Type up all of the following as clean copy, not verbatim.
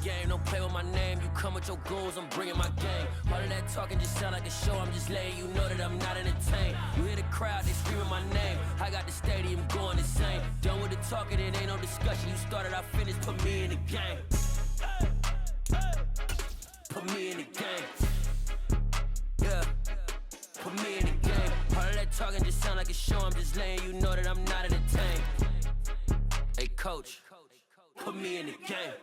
game, don't play with my name. You come with your goons, I'm bringing my game. All of that talking just sound like a show, I'm just letting you know that I'm not entertained. You hear the crowd, they screaming my name. I got the stadium going insane. Done with the talking, it ain't no discussion. You started, I finished, put me in the game. Put me in the game. Yeah, put me in the game. All of that talking just sound like a show, I'm just letting you know that I'm not entertained. Hey coach, put me in the game.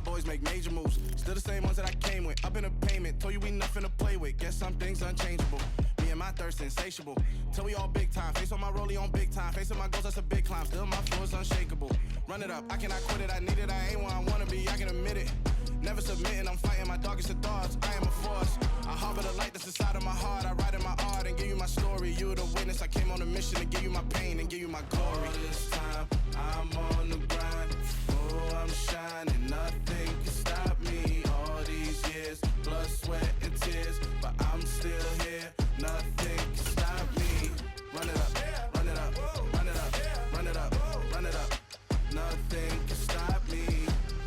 Boys make major moves, still the same ones that I came with. Up in a payment, told you we nothing to play with. Guess some things unchangeable. Me and my thirst insatiable. Till we all big time. Face on my rollie on big time. Facing my goals, that's a big climb. Still my flow is unshakable. Run it up, I cannot quit it. I need it, I ain't where I wanna be. I can admit it. Never submitting, I'm fighting my darkest of thoughts. I am a force. I harbor the light that's inside of my heart. I write in my art and give you my story. You the witness. I came on a mission to give you my pain and give you my glory. All this time, I'm on the grind. Oh, I'm shining. Nothing can stop me. All these years, blood, sweat, and tears. But I'm still here. Nothing can stop me. Run it up, run it up, run it up, run it up, run it up. Nothing can stop me.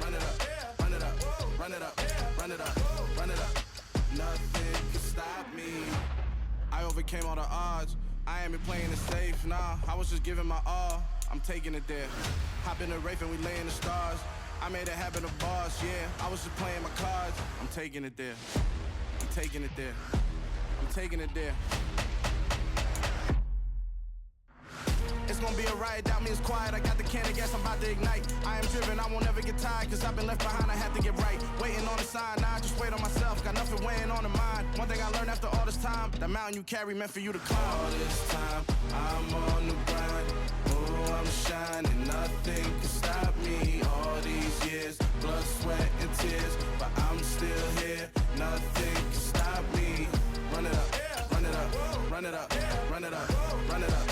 Run it up, run it up, run it up, run it up, run it up. Nothing can stop me. I overcame all the odds. I ain't been playing it safe, nah. I was just giving my all. I'm taking it there. Hop in the Wraith and we lay in the stars. I made it happen to boss, yeah. I was just playing my cards. I'm taking it there. I'm taking it there. I'm taking it there. It's gonna be a riot, doubt me it's quiet. I got the can of gas, I'm about to ignite. I am driven, I won't ever get tired, cause I've been left behind, I had to get right. Waiting on the sign, now I just wait on myself. Got nothing weighing on the mind. One thing I learned after all this time, the mountain you carry meant for you to climb. All this time, I'm on the grind. Oh, I'm shining, nothing can stop me. All these years, blood, sweat, and tears. But I'm still here, nothing can stop me. Run it up, run it up, run it up, run it up, run it up.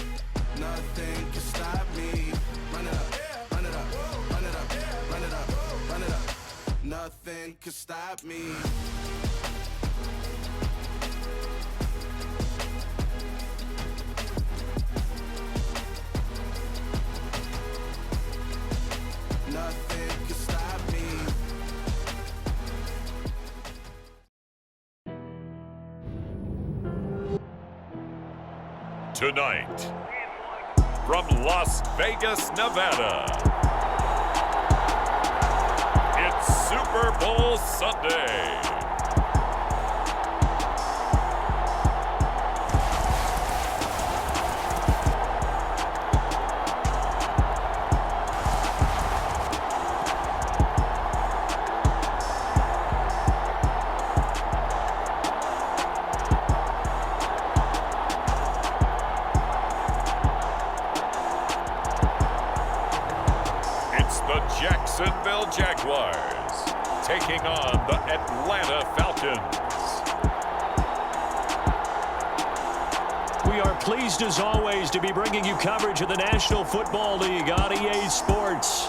Nothing can stop me. Run it up, run it up, run it up, run it up, run it up. Nothing can stop me. Nothing can stop me. Tonight, from Las Vegas, Nevada, it's Super Bowl Sunday. Jacksonville Jaguars taking on the Atlanta Falcons. We are pleased as always to be bringing you coverage of the National Football League on EA Sports.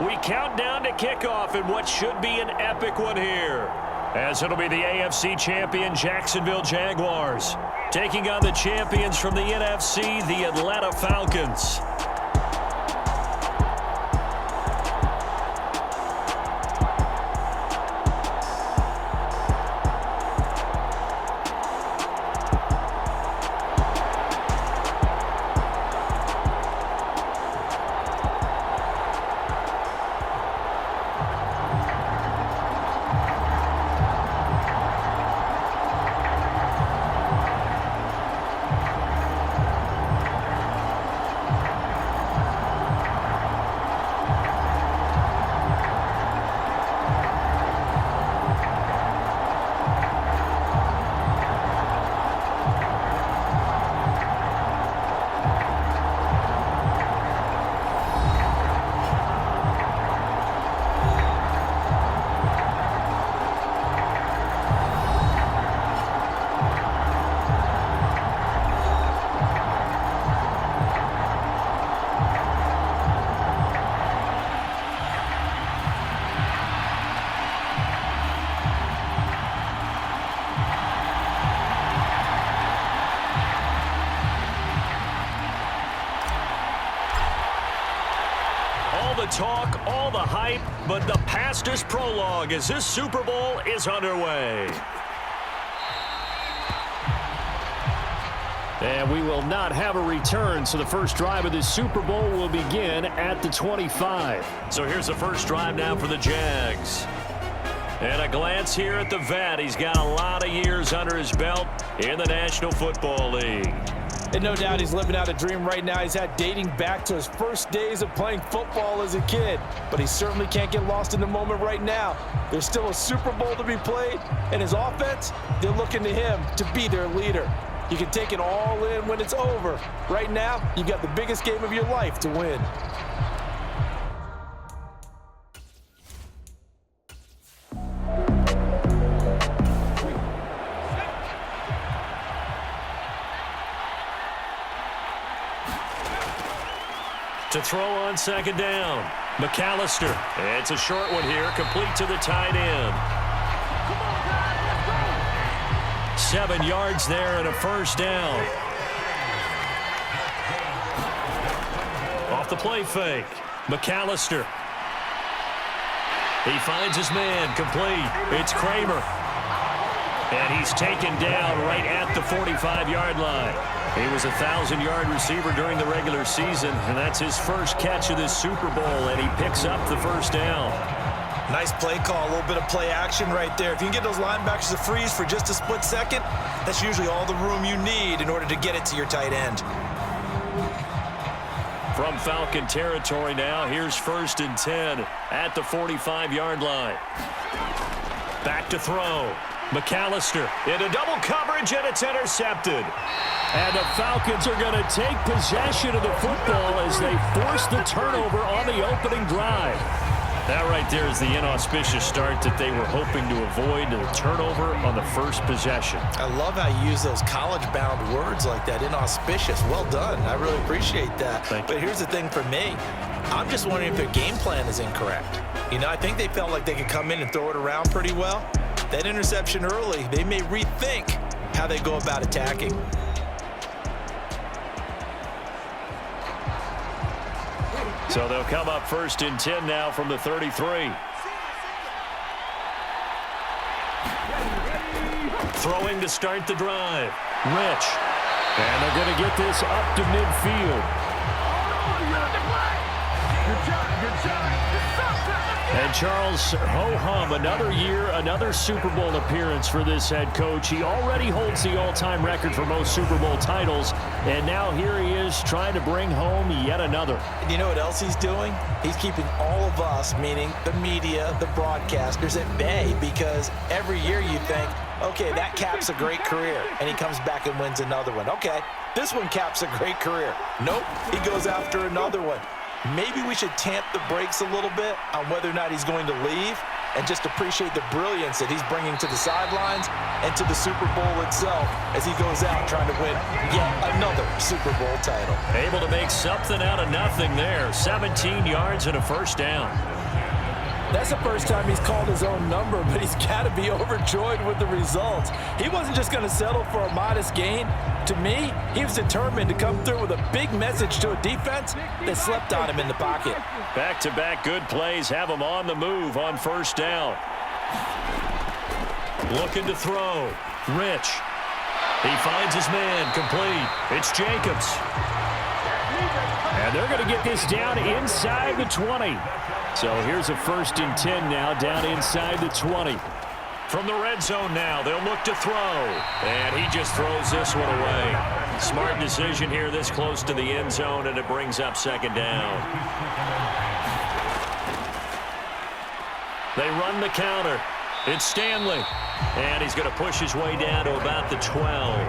We count down to kickoff in what should be an epic one here, as it'll be the AFC champion Jacksonville Jaguars taking on the champions from the NFC, the Atlanta Falcons. All the talk, all the hype, but the past is prologue as this Super Bowl is underway. And we will not have a return, so the first drive of this Super Bowl will begin at the 25. So here's the first drive now for the Jags. And a glance here at the vet. He's got a lot of years under his belt in the National Football League. And no doubt he's living out a dream right now. He's had dating back to his first days of playing football as a kid. But he certainly can't get lost in the moment right now. There's still a Super Bowl to be played, and his offense, they're looking to him to be their leader. You can take it all in when it's over. Right now, you got the biggest game of your life to win. To throw on second down, McAllister. It's a short one here, complete to the tight end. 7 yards there and a first down. Off the play fake, McAllister. He finds his man, complete. It's Kramer. And he's taken down right at the 45-yard line. He was a 1,000-yard receiver during the regular season, and that's his first catch of this Super Bowl, and he picks up the first down. Nice play call, a little bit of play action right there. If you can get those linebackers to freeze for just a split second, that's usually all the room you need in order to get it to your tight end. From Falcon territory now, here's 1st and 10 at the 45-yard line. Back to throw. McAllister into double coverage, and it's intercepted. And the Falcons are going to take possession of the football as they force the turnover on the opening drive. That right there is the inauspicious start that they were hoping to avoid, the turnover on the first possession. I love how you use those college-bound words like that, inauspicious. Well done. I really appreciate that. But here's the thing for me. I'm just wondering if their game plan is incorrect. You know, I think they felt like they could come in and throw it around pretty well. That interception early, they may rethink how they go about attacking. So they'll come up 1st and 10 now from the 33. Throwing to start the drive. Rich. And they're going to get this up to midfield. And Charles, ho-hum, another year, another Super Bowl appearance for this head coach. He already holds the all-time record for most Super Bowl titles, and now here he is trying to bring home yet another. And you know what else he's doing? He's keeping all of us, meaning the media, the broadcasters, at bay, because every year you think, okay, that caps a great career, and he comes back and wins another one. Okay, this one caps a great career. Nope, he goes after another one. Maybe we should tamp the brakes a little bit on whether or not he's going to leave and just appreciate the brilliance that he's bringing to the sidelines and to the Super Bowl itself as he goes out trying to win yet another Super Bowl title. Able to make something out of nothing there. 17 yards and a first down. That's the first time he's called his own number, but he's got to be overjoyed with the results. He wasn't just going to settle for a modest gain. To me, he was determined to come through with a big message to a defense that slept on him in the pocket. Back-to-back good plays have him on the move on first down. Looking to throw. Rich. He finds his man, complete. It's Jacobs. And they're going to get this down inside the 20. So here's a 1st and 10 now down inside the 20. From the red zone now, they'll look to throw. And he just throws this one away. Smart decision here this close to the end zone, and it brings up 2nd down. They run the counter. It's Stanley. And he's going to push his way down to about the 12.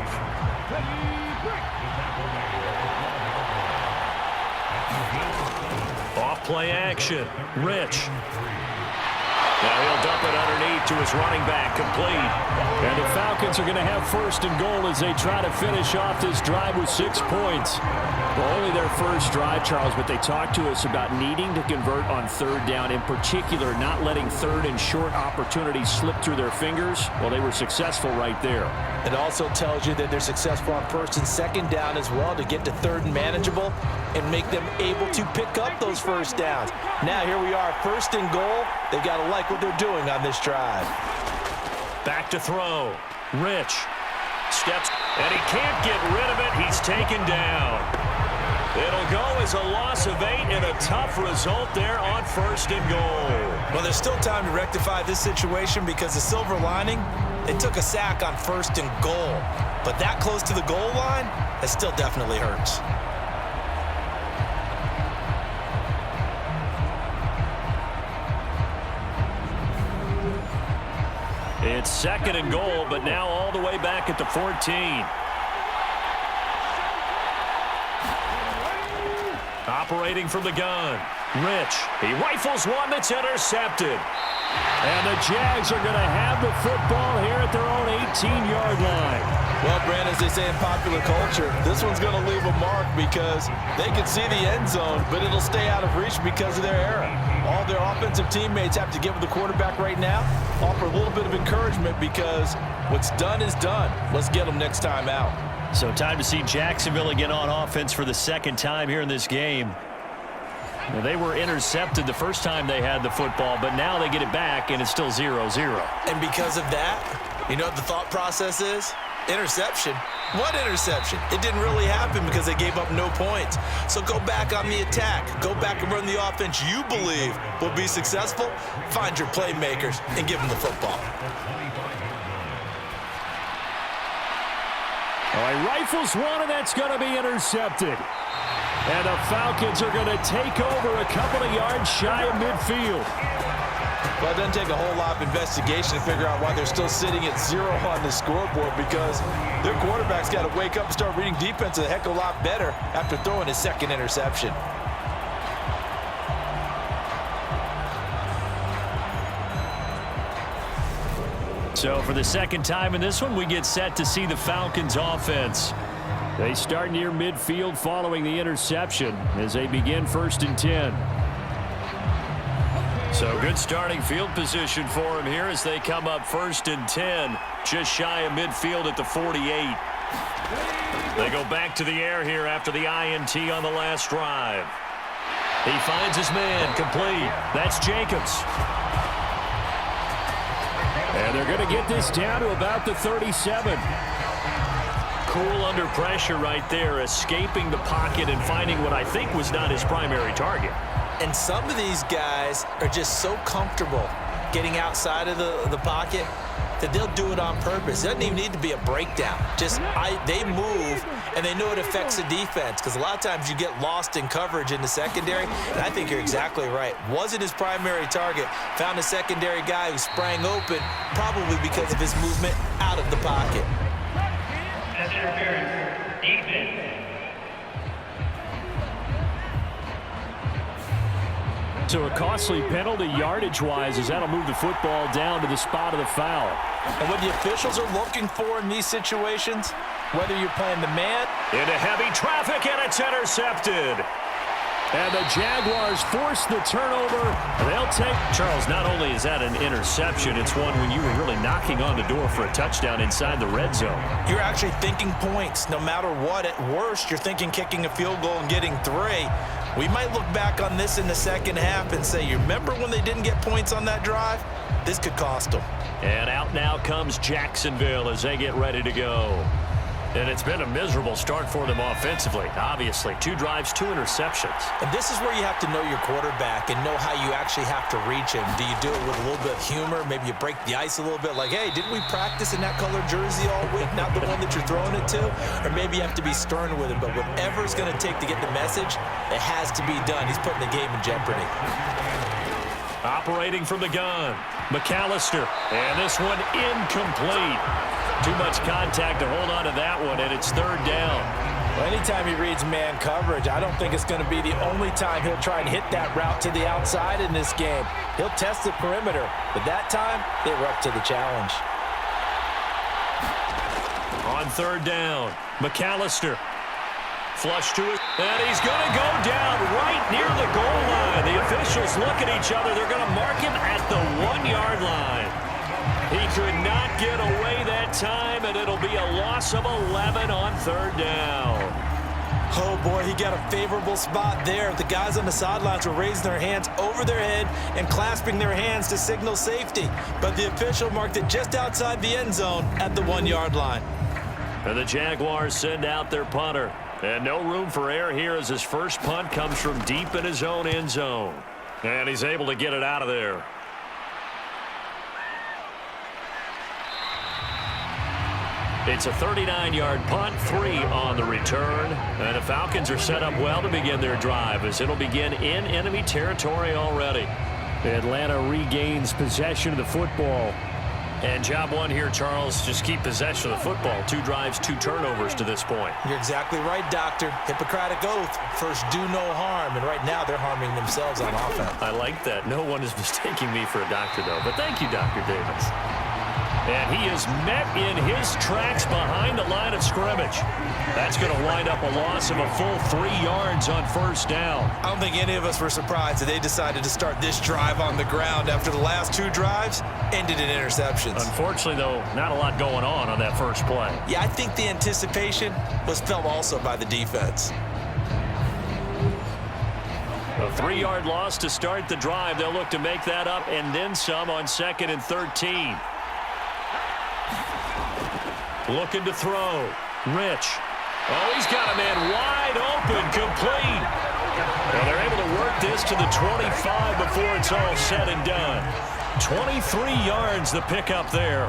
Off-play action. Rich. Now he'll dump it underneath to his running back, complete. And the Falcons are going to have 1st and goal as they try to finish off this drive with 6 points. Well, only their first drive, Charles, but they talked to us about needing to convert on 3rd down, in particular not letting 3rd and short opportunities slip through their fingers. Well, they were successful right there. It also tells you that they're successful on 1st and 2nd down as well to get to 3rd and manageable. and make them able to pick up those first downs. Now here we are, 1st and goal. They've got to like what they're doing on this drive. Back to throw. Rich steps, and he can't get rid of it. He's taken down. It'll go as a loss of 8 and a tough result there on 1st and goal. Well, there's still time to rectify this situation because the silver lining, they took a sack on 1st and goal. But that close to the goal line, that still definitely hurts. It's 2nd and goal, but now all the way back at the 14. Operating from the gun. Rich. He rifles one that's intercepted. And the Jags are going to have the football here at their own 18-yard line. Well, Brand, as they say in popular culture, this one's going to leave a mark because they can see the end zone, but it'll stay out of reach because of their error. All their offensive teammates have to give the quarterback right now, offer a little bit of encouragement because what's done is done. Let's get them next time out. So time to see Jacksonville again on offense for the 2nd time here in this game. Well, they were intercepted the first time they had the football, but now they get it back, and it's still 0-0. And because of that, you know what the thought process is? Interception. What interception? It didn't really happen because they gave up no points. So go back on the attack. Go back and run the offense you believe will be successful. Find your playmakers and give them the football. All right, rifles one, and that's going to be intercepted. And the Falcons are going to take over a couple of yards shy of midfield. Well, it doesn't take a whole lot of investigation to figure out why they're still sitting at 0 on the scoreboard because their quarterback's got to wake up and start reading defense a heck of a lot better after throwing his 2nd interception. So for the 2nd time in this one, we get set to see the Falcons offense. They start near midfield following the interception as they begin 1st and 10. So good starting field position for them here as they come up 1st and 10, just shy of midfield at the 48. They go back to the air here after the INT on the last drive. He finds his man complete. That's Jacobs. And they're going to get this down to about the 37. Cool under pressure right there, escaping the pocket and finding what I think was not his primary target. And some of these guys are just so comfortable getting outside of the pocket that they'll do it on purpose. It doesn't even need to be a breakdown. They move, and they know it affects the defense because a lot of times you get lost in coverage in the secondary, and I think you're exactly right. Wasn't his primary target. Found a secondary guy who sprang open, probably because of his movement out of the pocket. That's interference. Defense. So a costly penalty yardage-wise as that'll move the football down to the spot of the foul. And what the officials are looking for in these situations, whether you're playing the man. Into heavy traffic, and it's intercepted. And the Jaguars force the turnover. They'll take... Charles, not only is that an interception, it's one when you were really knocking on the door for a touchdown inside the red zone. You're actually thinking points no matter what. At worst, you're thinking kicking a field goal and getting 3. We might look back on this in the second half and say, you remember when they didn't get points on that drive? This could cost them. And out now comes Jacksonville as they get ready to go. And it's been a miserable start for them offensively. Obviously, 2 drives, 2 interceptions. And this is where you have to know your quarterback and know how you actually have to reach him. Do you do it with a little bit of humor? Maybe you break the ice a little bit like, hey, didn't we practice in that color jersey all week? Not the one that you're throwing it to? Or maybe you have to be stern with him. But whatever it's going to take to get the message, it has to be done. He's putting the game in jeopardy. Operating from the gun, McAllister. And this one incomplete. Too much contact to hold on to that one, and it's 3rd down. Well, anytime he reads man coverage, I don't think it's going to be the only time he'll try and hit that route to the outside in this game. He'll test the perimeter, but that time, they were up to the challenge. On 3rd down, McAllister. Flush to it, and he's going to go down right near the goal line. The officials look at each other. They're going to mark him at the 1-yard line. He could not get away that time, and it'll be a loss of 11 on 3rd down. Oh, boy, he got a favorable spot there. The guys on the sidelines were raising their hands over their head and clasping their hands to signal safety. But the official marked it just outside the end zone at the 1-yard line. And the Jaguars send out their punter. And no room for error here as his first punt comes from deep in his own end zone. And he's able to get it out of there. It's a 39-yard punt, 3 on the return. And the Falcons are set up well to begin their drive as it'll begin in enemy territory already. Atlanta regains possession of the football. And job one here, Charles, just keep possession of the football. 2 drives, 2 turnovers to this point. You're exactly right, Doctor. Hippocratic oath. First, do no harm. And right now, they're harming themselves on offense. I like that. No one is mistaking me for a doctor, though. But thank you, Dr. Davis. And he is met in his tracks behind the line of scrimmage. That's going to wind up a loss of a full 3 yards on first down. I don't think any of us were surprised that they decided to start this drive on the ground after the last 2 drives ended in interceptions. Unfortunately, though, not a lot going on that first play. Yeah, I think the anticipation was felt also by the defense. A 3-yard loss to start the drive. They'll look to make that up and then some on 2nd and 13. Looking to throw. Rich. Oh, he's got a man wide open, complete. Well, they're able to work this to the 25 before it's all said and done. 23 yards the pickup there.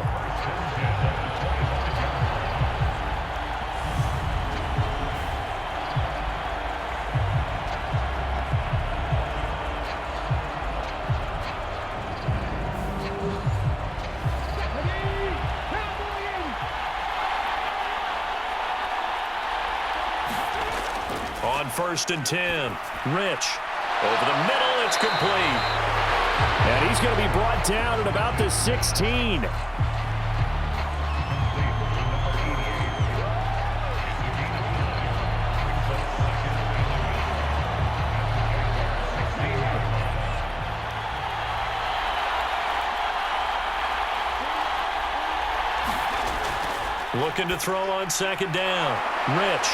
On 1st and 10, Rich. Over the middle, it's complete. And he's going to be brought down at about the 16. Looking to throw on 2nd down, Rich.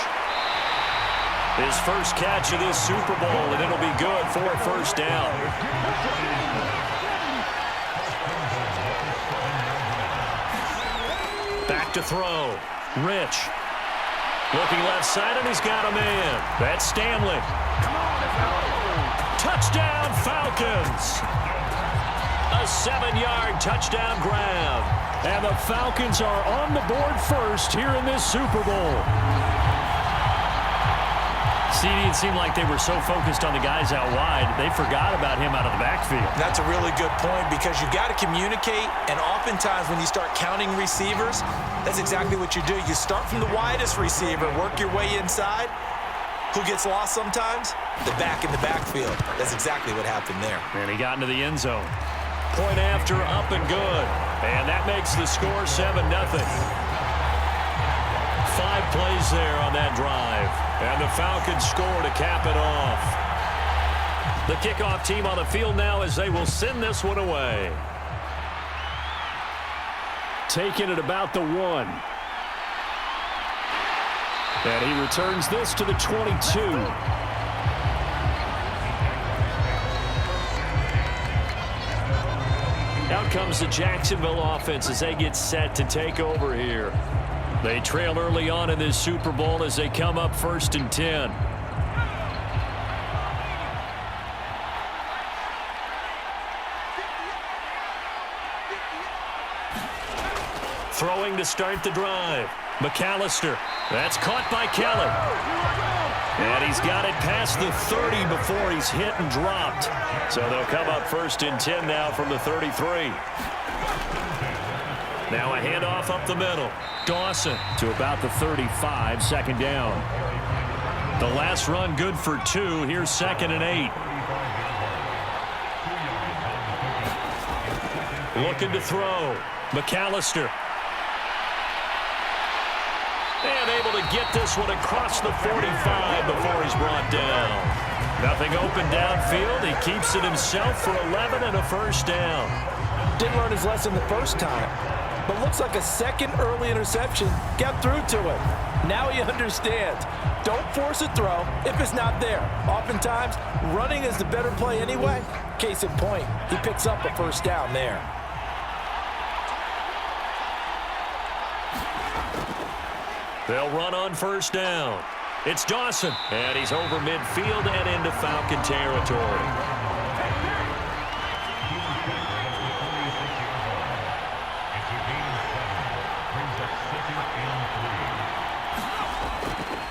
His first catch of this Super Bowl, and it'll be good for a first down. Back to throw. Rich. Looking left side, and he's got a man. That's Stanley. Touchdown, Falcons. A 7-yard touchdown grab. And the Falcons are on the board first here in this Super Bowl. It seemed like they were so focused on the guys out wide, they forgot about him out of the backfield. That's a really good point because you've got to communicate, and oftentimes when you start counting receivers, that's exactly what you do. You start from the widest receiver, work your way inside. Who gets lost sometimes? The back in the backfield. That's exactly what happened there. And he got into the end zone. Point after, up and good. And that makes the score 7-0. 5 plays there on that drive. And the Falcons score to cap it off. The kickoff team on the field now as they will send this one away. Taking it about the 1. And he returns this to the 22. Out comes the Jacksonville offense as they get set to take over here. They trail early on in this Super Bowl as they come up 1st and 10. Throwing to start the drive. McAllister. That's caught by Kelly. And he's got it past the 30 before he's hit and dropped. So they'll come up 1st and 10 now from the 33. Now a handoff up the middle. Dawson to about the 35, 2nd down. The last run good for 2. Here's 2nd and 8. Looking to throw. McAllister. And able to get this one across the 45 before he's brought down. Nothing open downfield. He keeps it himself for 11 and a first down. Didn't learn his lesson the first time. but looks like a second early interception got through to him. Now he understands. Don't force a throw if it's not there. Oftentimes, running is the better play anyway. Case in point, he picks up a first down there. They'll run on first down. It's Dawson, and he's over midfield and into Falcon territory.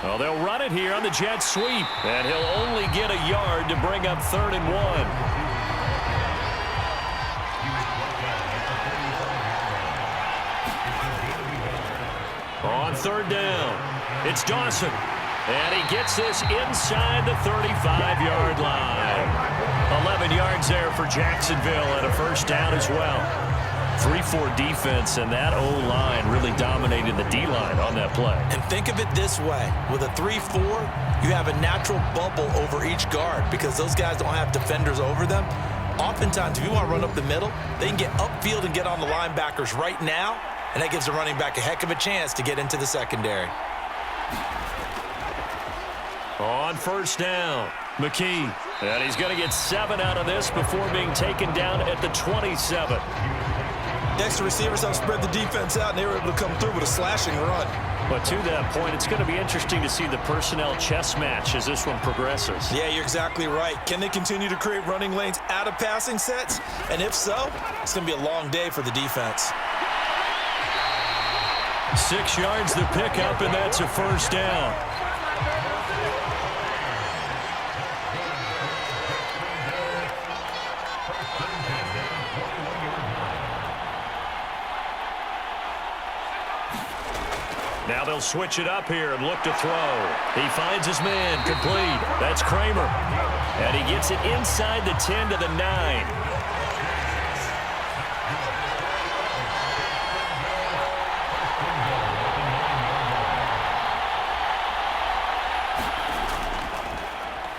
Well, they'll run it here on the jet sweep, and he'll only get a yard to bring up 3rd and 1. On 3rd down, it's Dawson, and he gets this inside the 35-yard line. 11 yards there for Jacksonville and a first down as well. 3-4 defense, and that O-line really dominated the D-line on that play. And think of it this way. With a 3-4, you have a natural bubble over each guard because those guys don't have defenders over them. Oftentimes, if you want to run up the middle, they can get upfield and get on the linebackers right now, and that gives the running back a heck of a chance to get into the secondary. On first down, McKee. And he's going to get 7 out of this before being taken down at the 27. The extra receivers have spread the defense out, and they were able to come through with a slashing run. But to that point, it's going to be interesting to see the personnel chess match as this one progresses. Yeah, you're exactly right. Can they continue to create running lanes out of passing sets? And if so, it's going to be a long day for the defense. 6 yards to pick up, and that's a first down. Now they'll switch it up here and look to throw. He finds his man, complete. That's Kramer. And he gets it inside the 10 to the 9.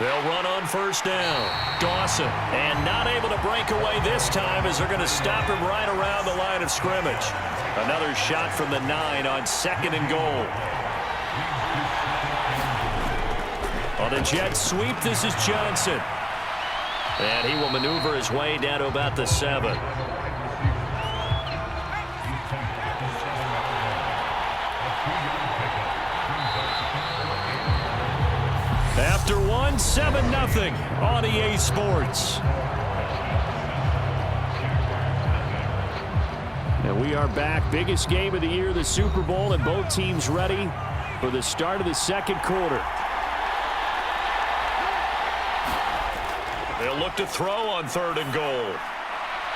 They'll run on first down. Dawson, and not able to break away this time as they're going to stop him right around the line of scrimmage. Another shot from the 9 on 2nd and goal. On a jet sweep, this is Johnson. And he will maneuver his way down to about the 7. After one, 7-0 on EA Sports. And we are back. Biggest game of the year, the Super Bowl, and both teams ready for the start of the second quarter. They'll look to throw on 3rd and goal.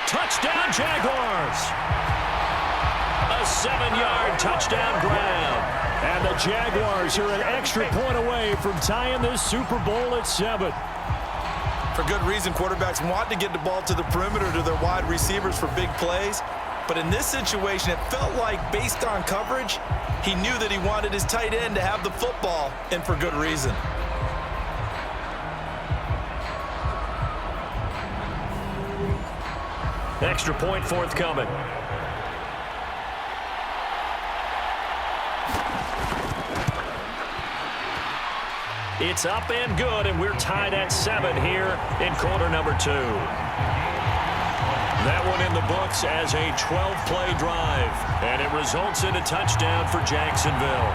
Touchdown, Jaguars! A 7-yard touchdown grab. And the Jaguars are an extra point away from tying this Super Bowl at 7. For good reason, quarterbacks want to get the ball to the perimeter to their wide receivers for big plays. But in this situation, it felt like, based on coverage, he knew that he wanted his tight end to have the football, and for good reason. Extra point forthcoming. It's up and good, and we're tied at 7 here in quarter number 2. That one in the books as a 12-play drive, and it results in a touchdown for Jacksonville.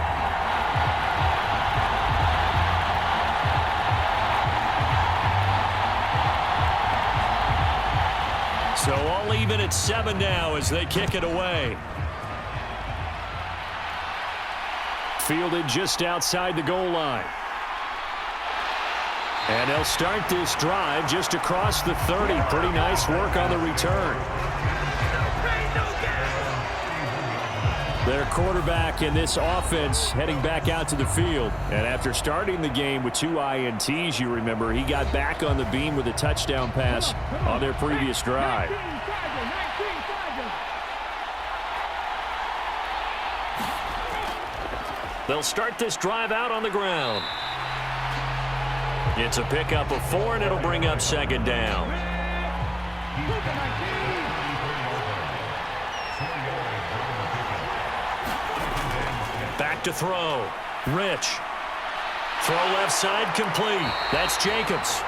So all even at 7 now as they kick it away. Fielded just outside the goal line. And they'll start this drive just across the 30. Pretty nice work on the return. Their quarterback in this offense heading back out to the field. And after starting the game with 2 INTs, you remember, he got back on the beam with a touchdown pass on their previous drive. They'll start this drive out on the ground. It's a pickup of 4, and it'll bring up 2nd down. Back to throw. Rich. Throw left side complete. That's Jacobs.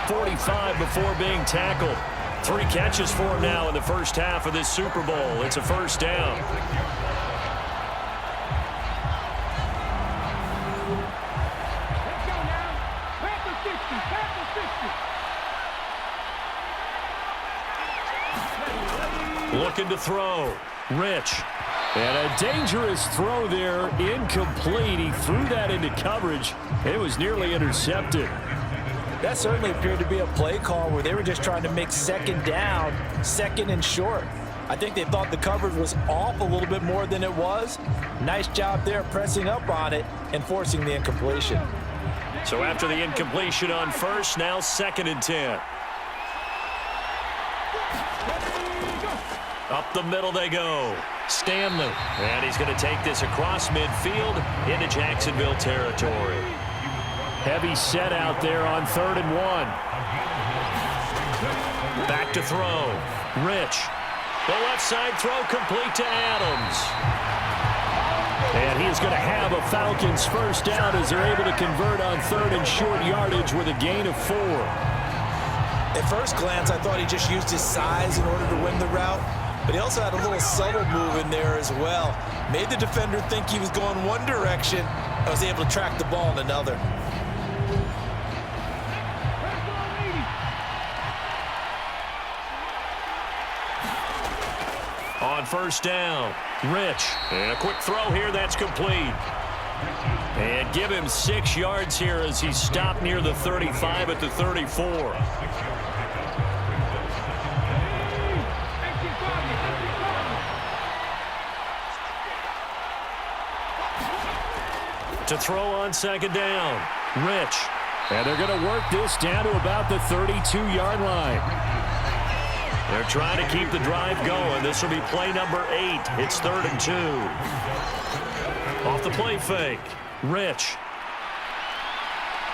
45 before being tackled. 3 catches for him now in the first half of this Super Bowl. It's a first down. Looking to throw. Rich. And a dangerous throw there. Incomplete. He threw that into coverage. It was nearly intercepted. That certainly appeared to be a play call where they were just trying to make second down, second and short. I think they thought the coverage was off a little bit more than it was. Nice job there pressing up on it and forcing the incompletion. So after the incompletion on first, now 2nd and 10. Up the middle they go. Stanley. And he's going to take this across midfield into Jacksonville territory. Heavy set out there on 3rd and 1. Back to throw. Rich. The left side throw complete to Adams. And he is going to have a Falcons first down as they're able to convert on 3rd and short yardage with a gain of 4. At first glance, I thought he just used his size in order to win the route, but he also had a little subtle move in there as well. Made the defender think he was going one direction and was able to track the ball in another. On first down, Rich. And a quick throw here that's complete. And give him 6 yards here as he stopped near the 35 at the 34. To throw on 2nd down, Rich. And they're going to work this down to about the 32-yard line. They're trying to keep the drive going. This will be play number 8. It's 3rd and 2. Off the play fake, Rich.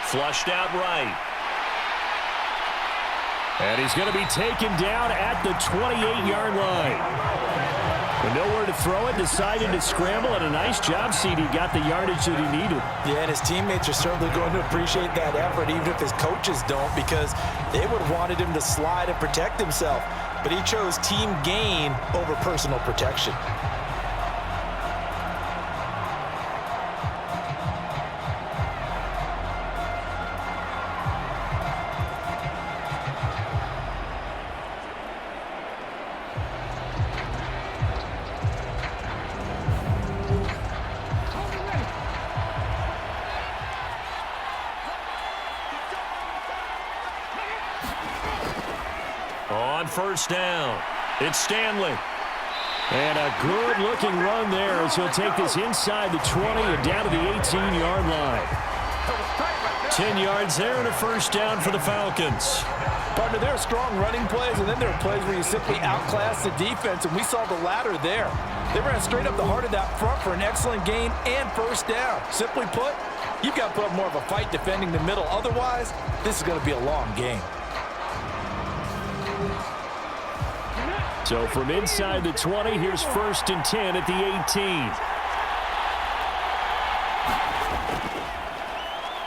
Flushed out right. And he's going to be taken down at the 28-yard line. With nowhere to throw it, decided to scramble, and a nice job, CD. Got the yardage that he needed. Yeah, and his teammates are certainly going to appreciate that effort, even if his coaches don't, because they would have wanted him to slide and protect himself. But he chose team gain over personal protection. On first down, it's Stanley. And a good-looking run there as he'll take this inside the 20 and down to the 18-yard line. 10 yards there and a first down for the Falcons. Partner, there are strong running plays, and then there are plays where you simply outclass the defense, and we saw the latter there. They ran straight up the heart of that front for an excellent gain and first down. Simply put, you've got to put up more of a fight defending the middle. Otherwise, this is going to be a long game. So from inside the 20, here's 1st and 10 at the 18.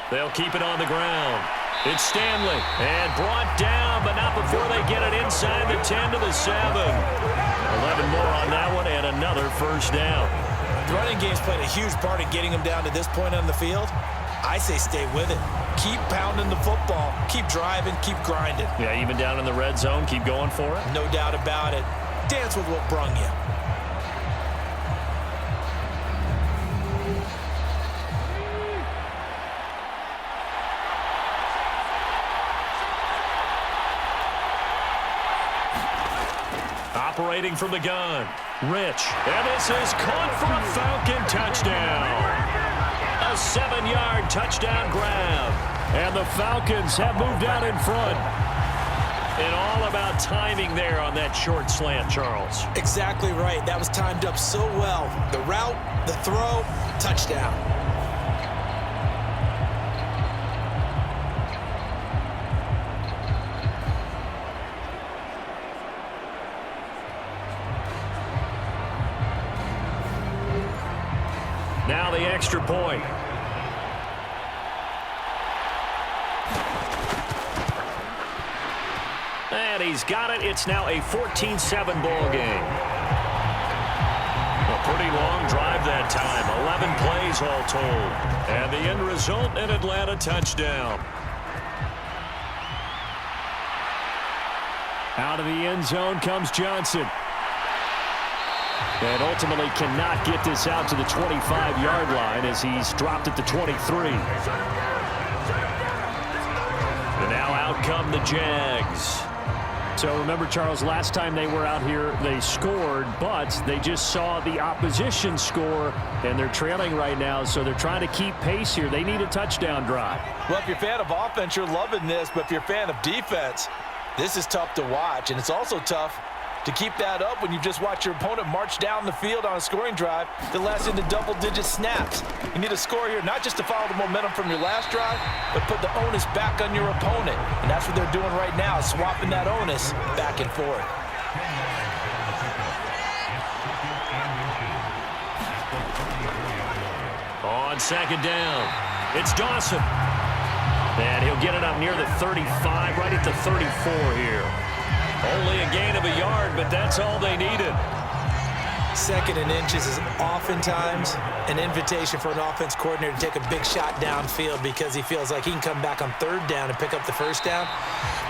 They'll keep it on the ground. It's Stanley, and brought down, but not before they get it inside the 10 to the 7. 11 more on that one, and another first down. The running game's played a huge part in getting them down to this point on the field. I say stay with it. Keep pounding the football. Keep driving. Keep grinding. Yeah, even down in the red zone, keep going for it. No doubt about it. Dance with what brung you. Operating from the gun, Rich. And this is caught for a Falcon touchdown. A 7-yard touchdown grab. And the Falcons have moved out in front. And all about timing there on that short slant, Charles. Exactly right. That was timed up so well. The route, the throw, touchdown. Now now the extra point. And he's got it. It's now a 14-7 ball game. A pretty long drive that time. 11 plays all told. And the end result, an Atlanta touchdown. Out of the end zone comes Johnson. And ultimately cannot get this out to the 25-yard line as he's dropped at the 23. And now out come the Jags. So remember, Charles, last time they were out here, they scored, but they just saw the opposition score, and they're trailing right now, so they're trying to keep pace here. They need a touchdown drive. Well, if you're a fan of offense, you're loving this, but if you're a fan of defense, this is tough to watch, and it's also tough to keep that up when you just watch your opponent march down the field on a scoring drive that lasts into double-digit snaps. You need a score here, not just to follow the momentum from your last drive, but put the onus back on your opponent. And that's what they're doing right now, swapping that onus back and forth. On second down, it's Dawson. And he'll get it up near the 35, right at the 34 here. Only a gain of a yard, but that's all they needed. Second and inches is oftentimes an invitation for an offense coordinator to take a big shot downfield because he feels like he can come back on third down and pick up the first down.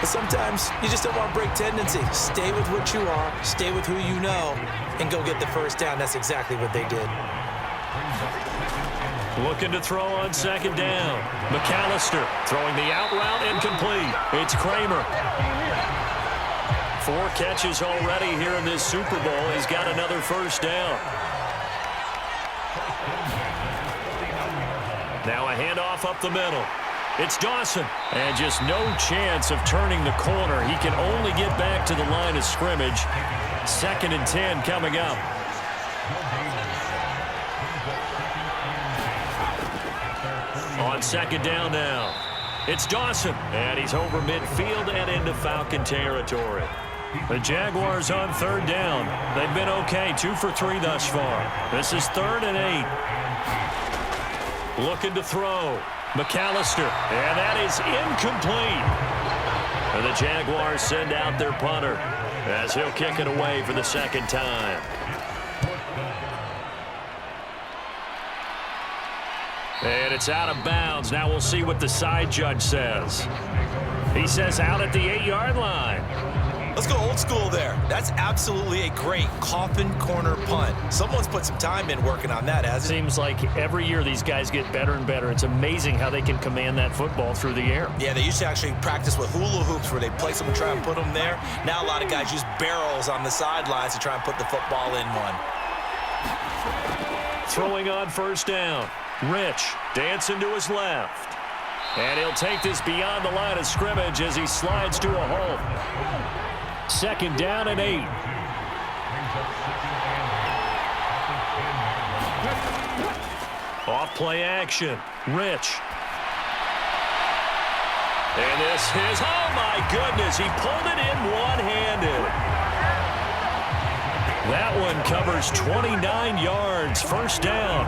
But sometimes you just don't want to break tendency. Stay with what you are, stay with who you know, and go get the first down. That's exactly what they did. Looking to throw on second down. McAllister throwing the out route incomplete. It's Kramer. 4 catches already here in this Super Bowl. He's got another first down. Now a handoff up the middle. It's Dawson. And just no chance of turning the corner. He can only get back to the line of scrimmage. 2nd and 10 coming up. On second down now. It's Dawson. And he's over midfield and into Falcon territory. The Jaguars on third down. They've been okay, 2 for 3 thus far. This is 3rd and 8. Looking to throw. McAllister. And that is incomplete. And the Jaguars send out their punter as he'll kick it away for the second time. And it's out of bounds. Now we'll see what the side judge says. He says out at the 8-yard line. Let's go old school there. That's absolutely a great coffin corner punt. Someone's put some time in working on that, hasn't it? Seems like every year these guys get better and better. It's amazing how they can command that football through the air. Yeah, they used to actually practice with hula hoops where they place them and try and put them there. Now a lot of guys use barrels on the sidelines to try and put the football in one. Throwing on first down. Rich dancing to his left. And he'll take this beyond the line of scrimmage as he slides to a halt. 2nd down and 8. Off play action. Rich. And this is, oh my goodness, he pulled it in one-handed. That one covers 29 yards, first down.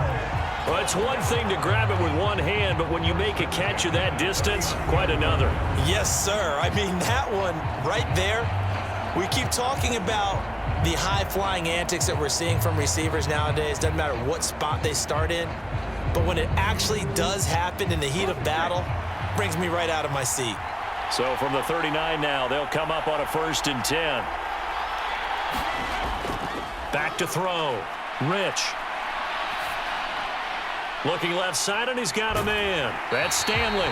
Well, it's one thing to grab it with one hand, but when you make a catch of that distance, quite another. Yes, sir. I mean, that one right there, we keep talking about the high-flying antics that we're seeing from receivers nowadays. Doesn't matter what spot they start in. But when it actually does happen in the heat of battle, brings me right out of my seat. So from the 39 now, they'll come up on a 1st and 10. Back to throw. Rich. Looking left side, and he's got a man. That's Stanley.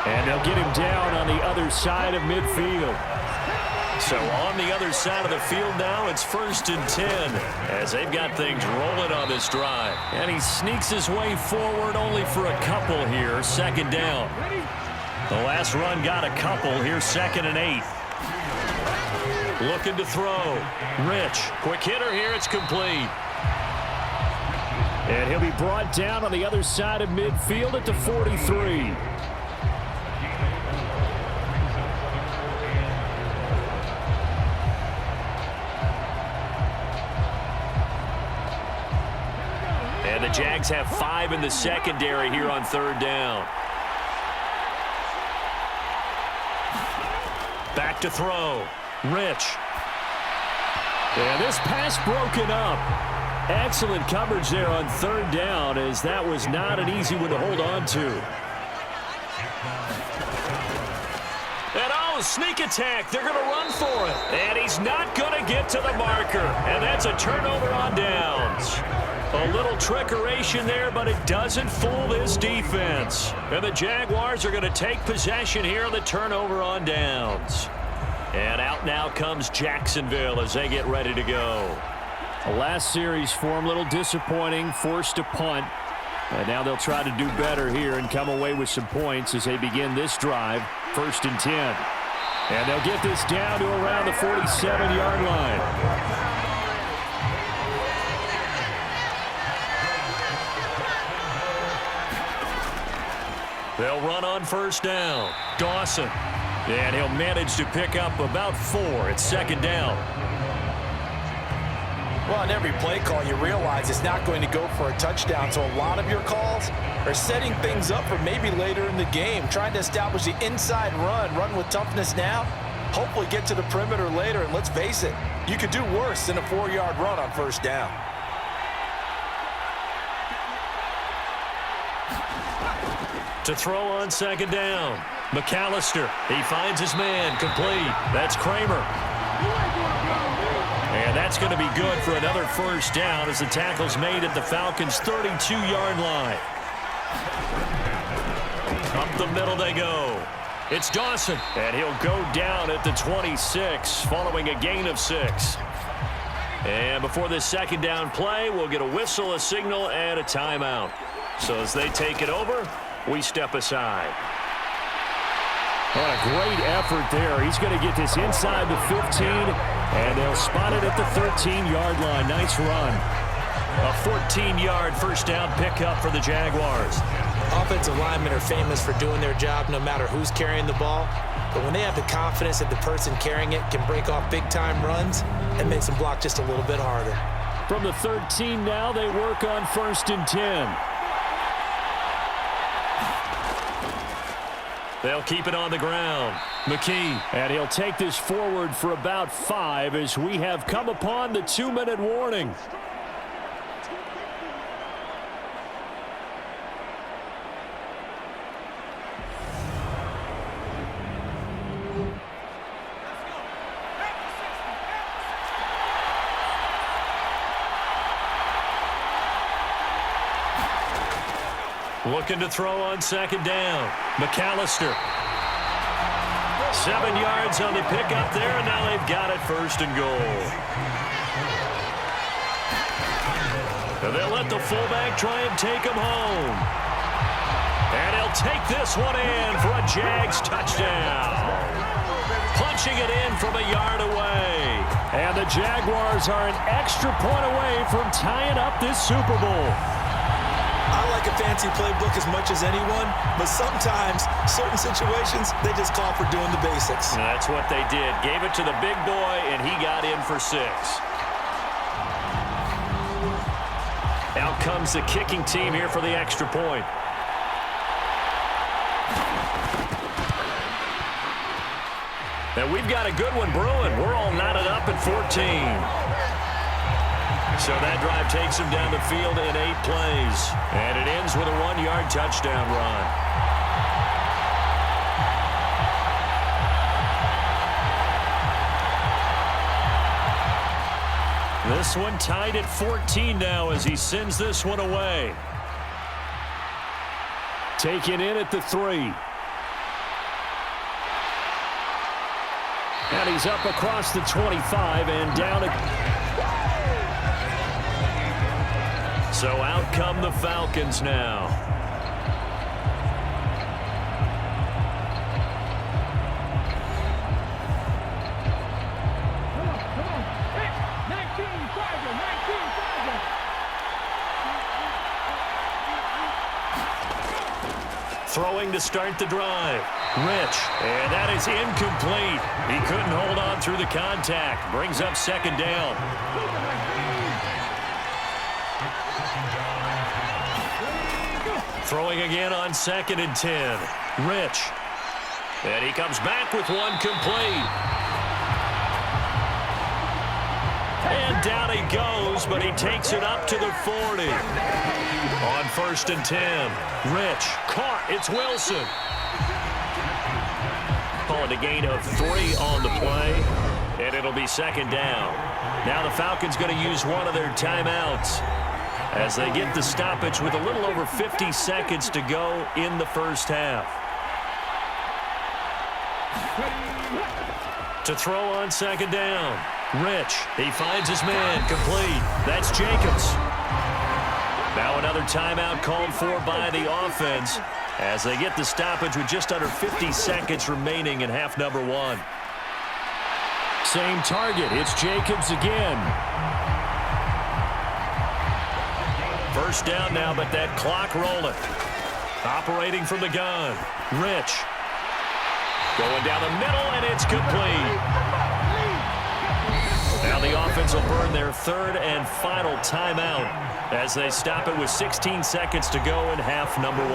And they'll get him down on the other side of midfield. So on the other side of the field now, it's 1st and 10 as they've got things rolling on this drive. And he sneaks his way forward only for a couple here. 2nd down. The last run got a couple. Here's 2nd and 8. Looking to throw. Rich. Quick hitter here. It's complete. And he'll be brought down on the other side of midfield at the 43. And the Jags have 5 in the secondary here on 3rd down. Back to throw. Rich. And this pass broken up. Excellent coverage there on 3rd down, as that was not an easy one to hold on to. And sneak attack. They're going to run for it. And he's not going to get to the marker. And that's a turnover on downs. A little trickeration there, but it doesn't fool this defense. And the Jaguars are going to take possession here on the turnover on downs. And out now comes Jacksonville as they get ready to go. The last series for them, a little disappointing, forced a punt. And now they'll try to do better here and come away with some points as they begin this drive, 1st and 10. And they'll get this down to around the 47-yard line. They'll run on 1st down. Dawson. And he'll manage to pick up about 4 at 2nd down. Well, on every play call, you realize it's not going to go for a touchdown, so a lot of your calls are setting things up for maybe later in the game, trying to establish the inside run with toughness now, hopefully get to the perimeter later, and let's face it, you could do worse than a 4-yard run on 1st down. To throw on 2nd down. McAllister, he finds his man, complete. That's Kramer. And that's going to be good for another 1st down as the tackle's made at the Falcons' 32-yard line. Up the middle they go. It's Dawson, and he'll go down at the 26 following a gain of 6. And before this 2nd down play, we'll get a whistle, a signal, and a timeout. So as they take it over, we step aside. What a great effort there. He's going to get this inside the 15, and they'll spot it at the 13-yard line. Nice run. A 14-yard 1st down pickup for the Jaguars. Offensive linemen are famous for doing their job no matter who's carrying the ball. But when they have the confidence that the person carrying it can break off big-time runs, it makes them block just a little bit harder. From the 13 now, they work on 1st and 10. They'll keep it on the ground. McKee, and he'll take this forward for about 5 as we have come upon the 2-minute warning. Looking to throw on 2nd down. McAllister. 7 yards on the pickup there, and now they've got it 1st and goal. And they'll let the fullback try and take him home. And he'll take this one in for a Jags touchdown. Punching it in from a yard away. And the Jaguars are an extra point away from tying up this Super Bowl. I like a fancy playbook as much as anyone, but sometimes, certain situations, they just call for doing the basics. And that's what they did. Gave it to the big boy, and he got in for 6. Out comes the kicking team here for the extra point. And we've got a good one brewing. We're all knotted up at 14. So that drive takes him down the field in 8 plays. And it ends with a 1-yard touchdown run. This one tied at 14 now as he sends this one away. Taken in at the 3. And he's up across the 25 and down at... So out come the Falcons now. Throwing to start the drive. Rich, and that is incomplete. He couldn't hold on through the contact. Brings up 2nd down. Throwing again on 2nd and 10. Rich. And he comes back with one complete. And down he goes, but he takes it up to the 40. On 1st and 10. Rich. Caught. It's Wilson. Call it a gain of 3 on the play. And it'll be 2nd down. Now the Falcons going to use one of their timeouts as they get the stoppage with a little over 50 seconds to go in the first half. To throw on 2nd down. Rich. He finds his man. Complete. That's Jacobs. Now another timeout called for by the offense as they get the stoppage with just under 50 seconds remaining in half number 1. Same target. It's Jacobs again. First down now, but that clock rolling. Operating from the gun. Rich. Going down the middle, and it's complete. Now the offense will burn their 3rd and final timeout as they stop it with 16 seconds to go in half number 1.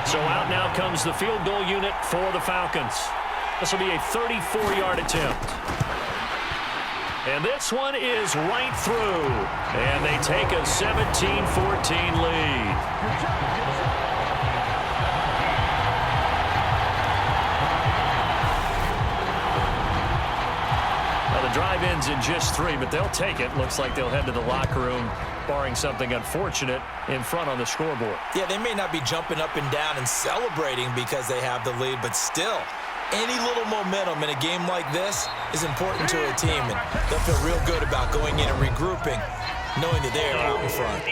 So out now comes the field goal unit for the Falcons. This will be a 34-yard attempt. And this one is right through. And they take a 17-14 lead. Now the drive ends in just 3, but they'll take it. Looks like they'll head to the locker room, barring something unfortunate in front on the scoreboard. Yeah, they may not be jumping up and down and celebrating because they have the lead, but still, any little momentum in a game like this is important to a team, and they'll feel real good about going in and regrouping, knowing that they are out in front.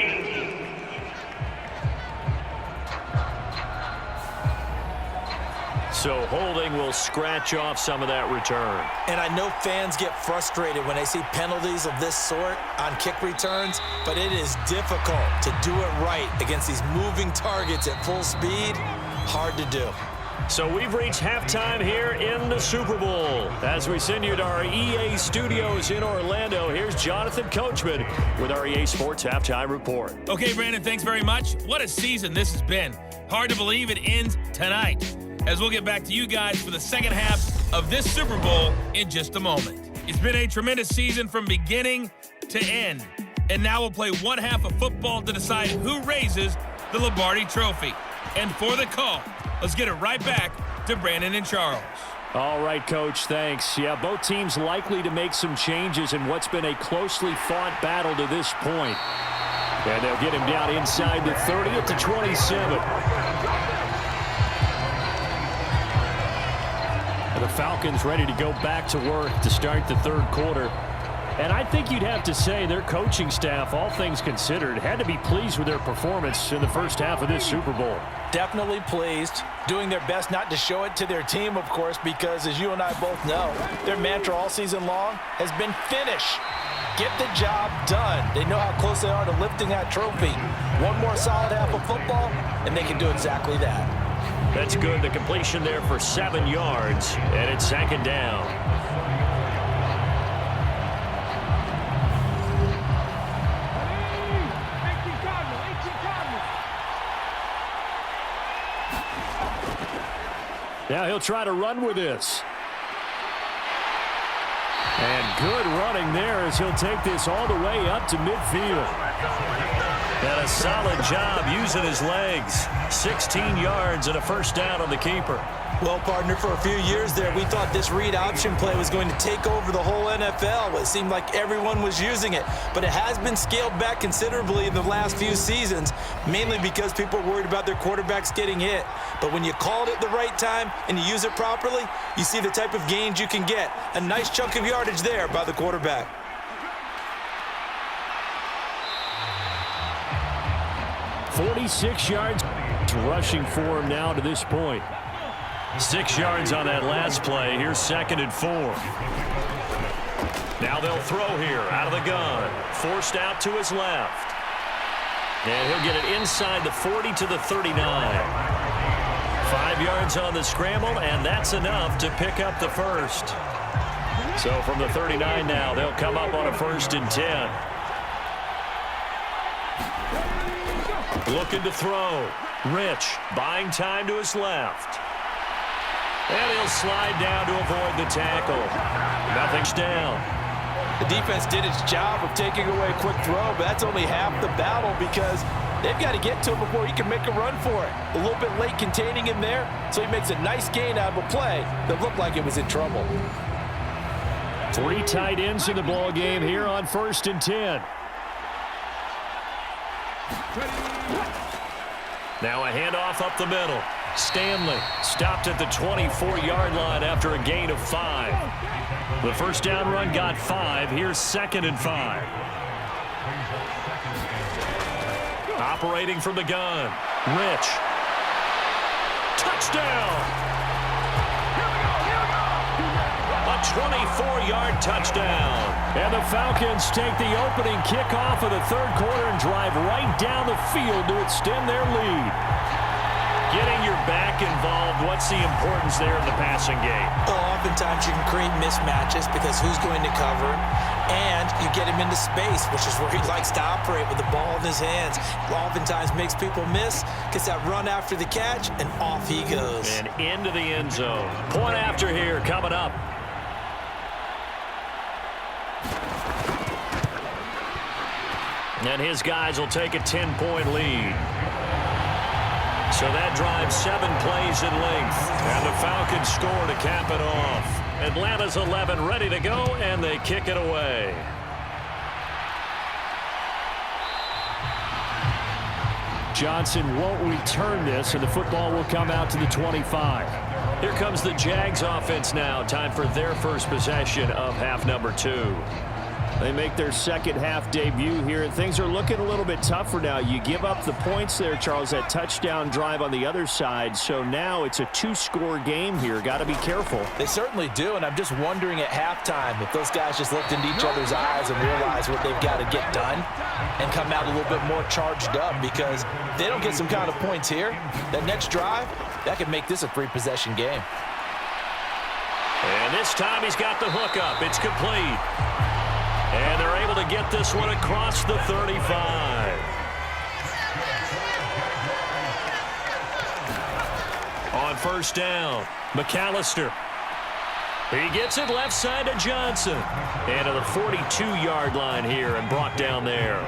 So holding will scratch off some of that return. And I know fans get frustrated when they see penalties of this sort on kick returns, but it is difficult to do it right against these moving targets at full speed. Hard to do. So we've reached halftime here in the Super Bowl. As we send you to our EA studios in Orlando, here's Jonathan Coachman with our EA Sports Halftime Report. Okay, Brandon, thanks very much. What a season this has been. Hard to believe it ends tonight, as we'll get back to you guys for the second half of this Super Bowl in just a moment. It's been a tremendous season from beginning to end, and now we'll play one half of football to decide who raises the Lombardi Trophy. And for the call, let's get it right back to Brandon and Charles. All right, Coach, thanks. Yeah, both teams likely to make some changes in what's been a closely fought battle to this point. And they'll get him down inside the 30 at the 27. The Falcons ready to go back to work to start the 3rd quarter. And I think you'd have to say their coaching staff, all things considered, had to be pleased with their performance in the first half of this Super Bowl. Definitely pleased, doing their best not to show it to their team, of course, because as you and I both know, their mantra all season long has been finish. Get the job done. They know how close they are to lifting that trophy. One more solid half of football, and they can do exactly that. That's good. The completion there for 7 yards, and it's 2nd down. Now he'll try to run with this. And good running there as he'll take this all the way up to midfield. And a solid job using his legs. 16 yards and a first down on the keeper. Well, partner, for a few years there, we thought this read option play was going to take over the whole NFL. It seemed like everyone was using it, but it has been scaled back considerably in the last few seasons, mainly because people are worried about their quarterbacks getting hit. But when you call it at the right time and you use it properly, you see the type of gains you can get. A nice chunk of yardage there by the quarterback. .46 yards rushing for him now to this point. 6 yards on that last play. Here's 2nd and 4. Now they'll throw here out of the gun. Forced out to his left. And he'll get it inside the 40 to the 39. 5 yards on the scramble, and that's enough to pick up the first. So from the 39 now, they'll come up on a 1st and 10. Looking to throw. Rich buying time to his left. And he'll slide down to avoid the tackle. Nothing's down. The defense did its job of taking away a quick throw, but that's only half the battle because they've got to get to him before he can make a run for it. A little bit late containing him there, so he makes a nice gain out of a play that looked like it was in trouble. 3 tight ends in the ball game here on 1st and 10. Now a handoff up the middle. Stanley stopped at the 24-yard line after a gain of 5. The first down run got 5. Here's 2nd and 5. Operating from the gun. Rich. Touchdown! A 24-yard touchdown. And the Falcons take the opening kickoff of the 3rd quarter and drive right down the field to extend their lead. Getting your back involved, what's the importance there in the passing game? Well, oftentimes you can create mismatches because who's going to cover, and you get him into space, which is where he likes to operate with the ball in his hands. Oftentimes makes people miss, gets that run after the catch, and off he goes. And into the end zone. Point after here coming up. And his guys will take a 10-point lead. So that drives 7 plays in length. And the Falcons score to cap it off. Atlanta's 11 ready to go, and they kick it away. Johnson won't return this, and the football will come out to the 25. Here comes the Jags offense now. Time for their first possession of half number 2. They make their second half debut here, and things are looking a little bit tougher now. You give up the points there, Charles, that touchdown drive on the other side. So now it's a 2-score game here. Got to be careful. They certainly do, and I'm just wondering at halftime if those guys just looked into each other's eyes and realized what they've got to get done and come out a little bit more charged up, because if they don't get some kind of points here, that next drive, that could make this a 3-possession game. And this time he's got the hook up. It's complete. And they're able to get this one across the 35. On first down, McAllister. He gets it left side to Johnson. And to the 42-yard line here and brought down there.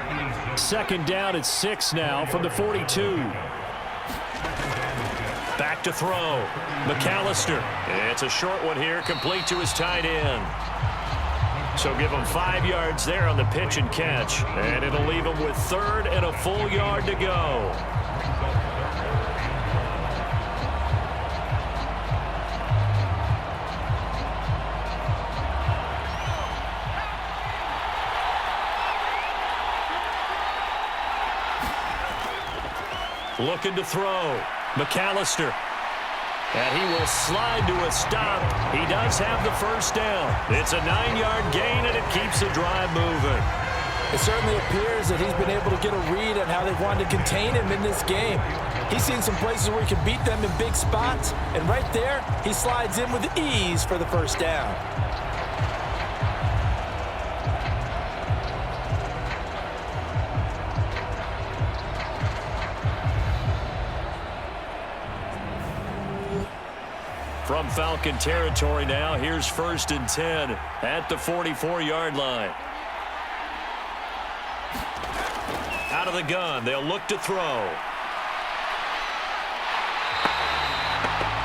2nd down at 6 now from the 42. Back to throw. McAllister. It's a short one here, complete to his tight end. So give him 5 yards there on the pitch and catch. And it'll leave him with 3rd and a full yard to go. Looking to throw. McAllister. And he will slide to a stop. He does have the first down. It's a 9-yard gain, and it keeps the drive moving. It certainly appears that he's been able to get a read on how they've wanted to contain him in this game. He's seen some places where he can beat them in big spots, and right there, he slides in with ease for the first down. From Falcon territory now, here's 1st and 10 at the 44-yard line. Out of the gun, they'll look to throw.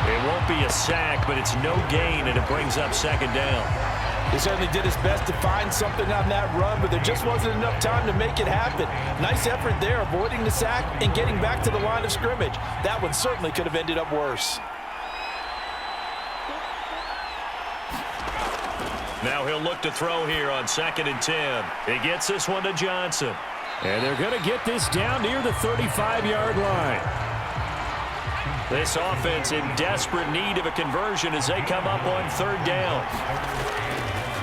It won't be a sack, but it's no gain, and it brings up 2nd down. He certainly did his best to find something on that run, but there just wasn't enough time to make it happen. Nice effort there, avoiding the sack and getting back to the line of scrimmage. That one certainly could have ended up worse. Now he'll look to throw here on 2nd and 10. He gets this one to Johnson. And they're going to get this down near the 35-yard line. This offense in desperate need of a conversion as they come up on 3rd down.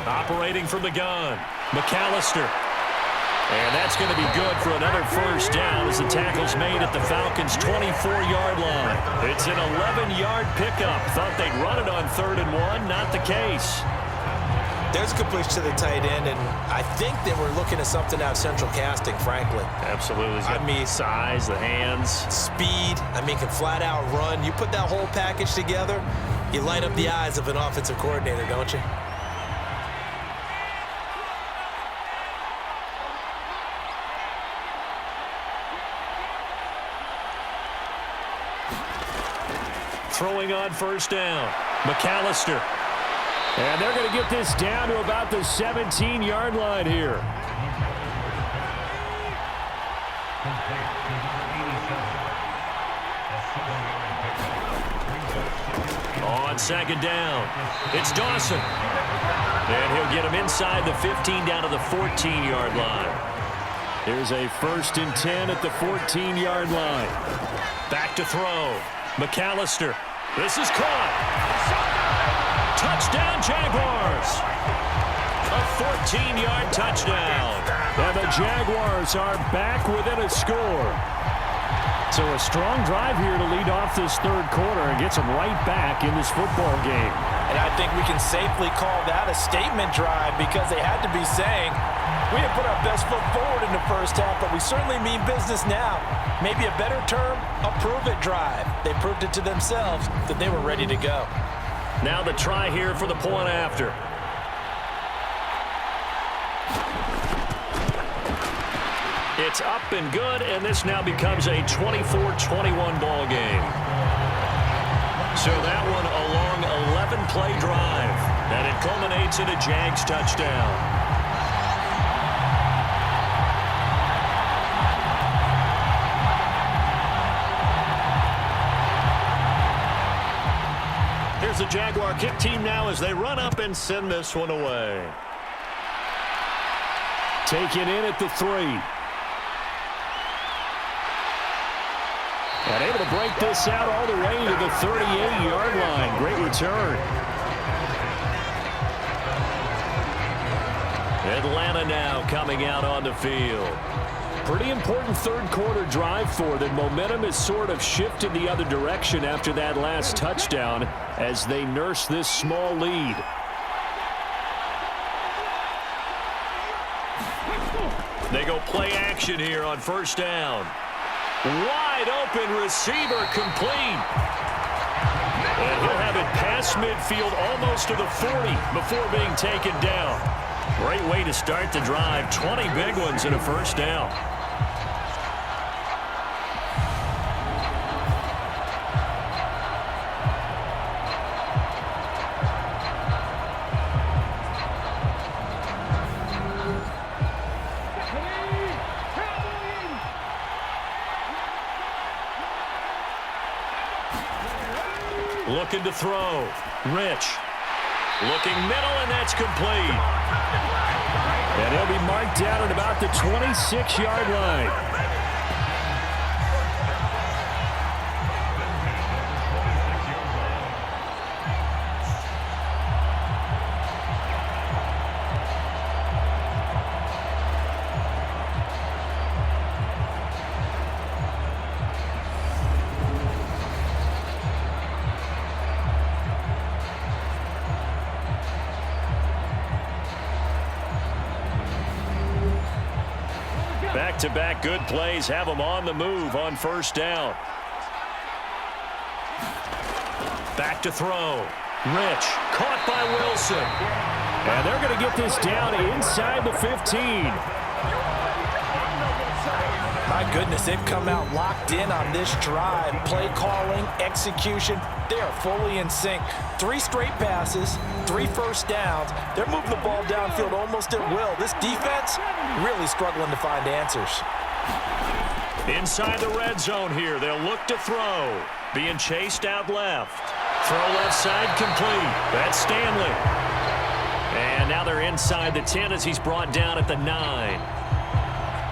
Operating from the gun, McAllister. And that's going to be good for another first down as the tackle's made at the Falcons' 24-yard line. It's an 11-yard pickup. Thought they'd run it on 3rd and 1. Not the case. There's a completion to the tight end, and I think they were looking at something out of central casting, frankly. Absolutely. I mean, size, the hands. Speed. I mean, can flat out run. You put that whole package together, you light up the eyes of an offensive coordinator, don't you? Throwing on first down. McAllister. And they're going to get this down to about the 17-yard line here. On second down, it's Dawson. And he'll get him inside the 15 down to the 14-yard line. Here's a 1st and 10 at the 14-yard line. Back to throw. McAllister. This is caught. Touchdown, Jaguars. A 14-yard touchdown. And the Jaguars are back within a score. So a strong drive here to lead off this third quarter and gets them right back in this football game. And I think we can safely call that a statement drive because they had to be saying, we didn't put our best foot forward in the first half, but we certainly mean business now. Maybe a better term, a prove-it drive. They proved it to themselves that they were ready to go. Now the try here for the point after. It's up and good, and this now becomes a 24-21 ball game. So that one a long 11-play drive, and it culminates in a Jags touchdown. The Jaguar kick team now as they run up and send this one away. Taken in at the 3. And able to break this out all the way to the 38-yard line. Great return. Atlanta now coming out on the field. Pretty important third quarter drive for them. Momentum has sort of shifted the other direction after that last touchdown as they nurse this small lead. They go play action here on first down. Wide open receiver complete. And he'll have it past midfield almost to the 40 before being taken down. Great way to start the drive. 20 big ones in a first down. Looking to throw. Rich. Looking middle, and that's complete. And he'll be marked down at about the 26-yard line. Back-to-back good plays have them on the move on first down. Back to throw. Rich, caught by Wilson. And they're going to get this down inside the 15. My goodness, they've come out locked in on this drive. Play calling, execution, they are fully in sync. 3 straight passes, 3 first downs. They're moving the ball downfield almost at will. This defense really struggling to find answers. Inside the red zone here, they'll look to throw. Being chased out left. Throw left side complete. That's Stanley. And now they're inside the 10 as he's brought down at the 9.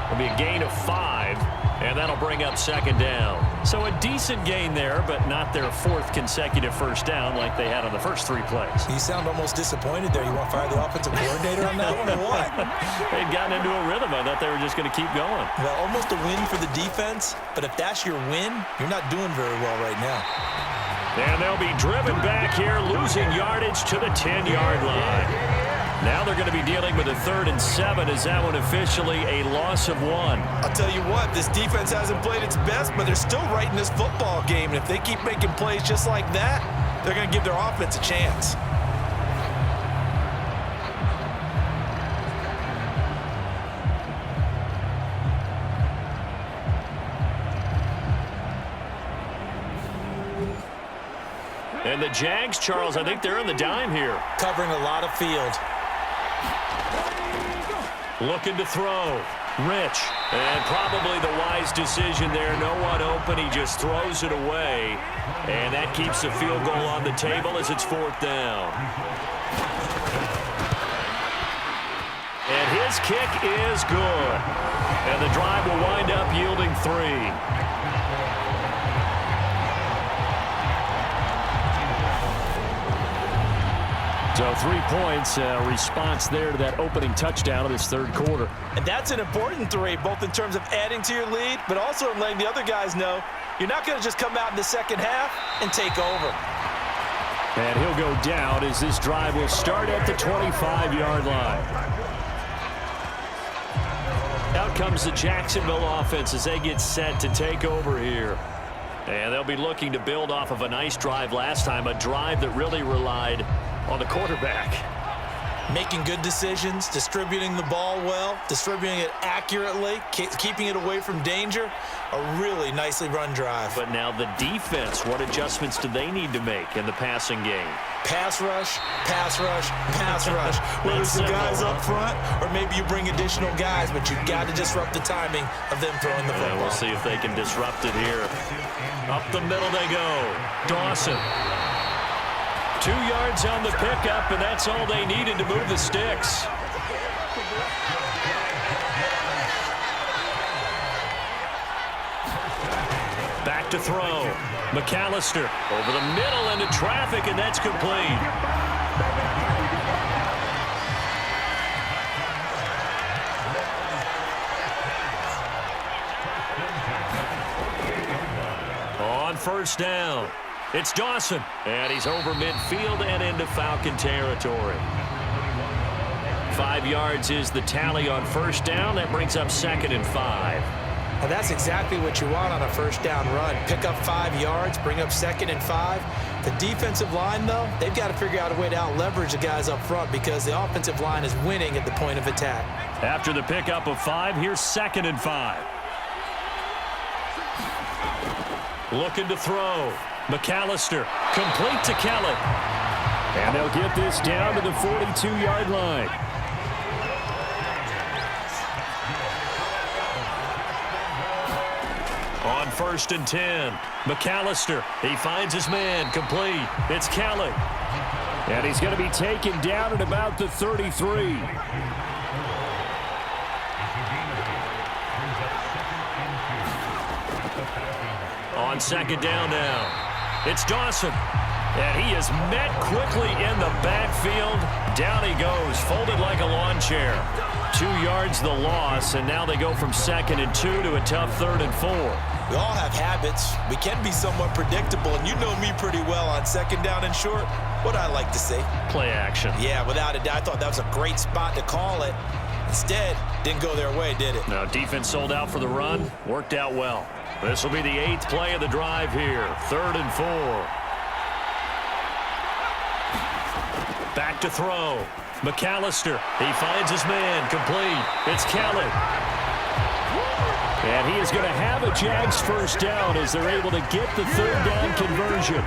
It'll be a gain of 5, and that'll bring up second down. So a decent gain there, but not their 4th consecutive first down like they had on the first 3 plays. You sound almost disappointed there. You want to fire the offensive coordinator on that one or what? They'd gotten into a rhythm. I thought they were just going to keep going. Well, almost a win for the defense, but if that's your win, you're not doing very well right now. And they'll be driven back here, losing yardage to the 10-yard line. Now they're going to be dealing with a 3rd and 7. Is that one officially a loss of 1? I'll tell you what, this defense hasn't played its best, but they're still right in this football game. And if they keep making plays just like that, they're going to give their offense a chance. And the Jags, Charles, I think they're on the dime here. Covering a lot of field. Looking to throw. Rich. And probably the wise decision there. No one open. He just throws it away. And that keeps the field goal on the table as it's 4th down. And his kick is good. And the drive will wind up yielding 3. So 3 points, response there to that opening touchdown of this 3rd quarter. And that's an important 3, both in terms of adding to your lead, but also in letting the other guys know you're not going to just come out in the second half and take over. And he'll go down as this drive will start at the 25-yard line. Out comes the Jacksonville offense as they get set to take over here. And they'll be looking to build off of a nice drive last time, a drive that really relied on the quarterback. Making good decisions, distributing the ball well, distributing it accurately, keeping it away from danger. A really nicely run drive. But now the defense, what adjustments do they need to make in the passing game? Pass rush, pass rush, pass rush. Whether it's the guys up front or maybe you bring additional guys, but you've got to disrupt the timing of them throwing the football. And we'll see if they can disrupt it here. Up the middle they go. Dawson. 2 yards on the pickup, and that's all they needed to move the sticks. Back to throw. McAllister over the middle into traffic, and that's complete. On 1st down. It's Dawson, and he's over midfield and into Falcon territory. 5 yards is the tally on 1st down. That brings up 2nd and 5. And that's exactly what you want on a 1st down run. Pick up 5 yards, bring up 2nd and 5. The defensive line, though, they've got to figure out a way to out-leverage the guys up front because the offensive line is winning at the point of attack. After the pickup of 5, here's 2nd and 5. Looking to throw. McAllister, complete to Kelly. And they'll get this down to the 42-yard line. On 1st and 10, McAllister, he finds his man, complete. It's Kelly. And he's going to be taken down at about the 33. On 2nd down now. It's Dawson, and he is met quickly in the backfield. Down he goes, folded like a lawn chair. 2 yards the loss, and now they go from 2nd and 2 to a tough 3rd and 4. We all have habits. We can be somewhat predictable, and you know me pretty well on 2nd down and short. What I like to say? Play action. Yeah, without a doubt. I thought that was a great spot to call it. Instead, didn't go their way, did it? No, defense sold out for the run. Worked out well. This will be the 8th play of the drive here. 3rd and 4. Back to throw. McAllister. He finds his man. Complete. It's Kelly. And he is going to have a Jags 1st down as they're able to get the 3rd down conversion.